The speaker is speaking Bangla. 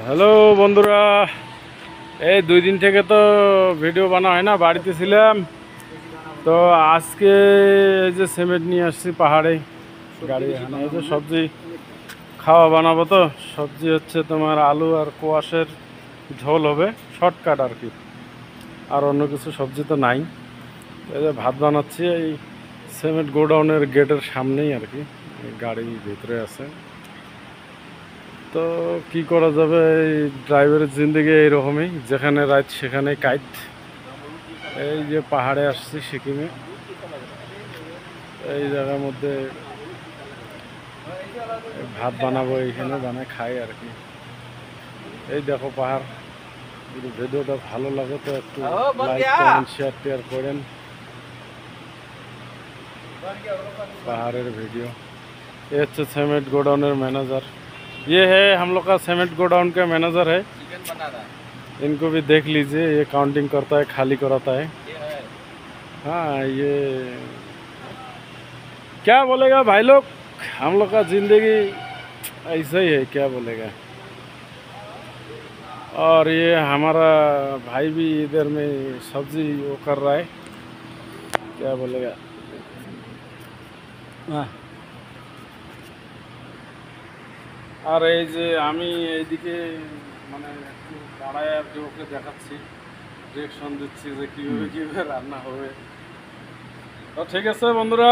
হ্যালো বন্ধুরা, এই 2 দিন থেকে তো ভিডিও বানা হয় না, বাড়িতে ছিলাম। তো আজকে এই যে সিমেন্ট নিয়ে আসছি পাহাড়ে গাড়ি, এখানে এই যে সবজি খাওয়া বানাবো। তো সবজি হচ্ছে তোমার আলু আর কোয়াশের ঝোল হবে, শর্টকাট আর কি। আর অন্য কিছু সবজি তো নাই। এই যে ভাত বানাচ্ছি এই সিমেন্ট গোডাউনের গেটের সামনেই আর কি, গাড়ি ভিতরে আছে। তো কি করা যাবে, এই ড্রাইভারের জিন্দগি এইরকমই, যেখানে রাত সেখানে কাইট। এই যে পাহাড়ে আসছি সিকিমে, এই জায়গার মধ্যে ভাত বানাবো, এইখানে বানায় খাই আর কি। এই দেখো পাহাড়। যদি ভিডিওটা ভালো লাগে তো একটু লাইক কমেন্ট শেয়ার করেন। पहाड़ेर वीडियो। ये अच्छे सीमेंट गोडाउन मैनेजर, ये है हम लोग का सीमेंट गोडाउन का मैनेजर है। इनको भी देख लीजिए, ये काउंटिंग करता है, खाली कराता है। हाँ, ये क्या बोलेगा भाई लोग, हम लोग का जिंदगी ऐसा ही है, क्या बोलेगा। और ये हमारा भाई भी इधर में सब्जी वो कर रहा है, क्या बोलेगा। हाँ, আর এই যে আমি এইদিকে মানে একটু দাঁড়ায় আর কি ওকে দেখাচ্ছি, ডিরেকশন দিচ্ছি যে কীভাবে কীভাবে রান্না হবে। তো ঠিক আছে বন্ধুরা।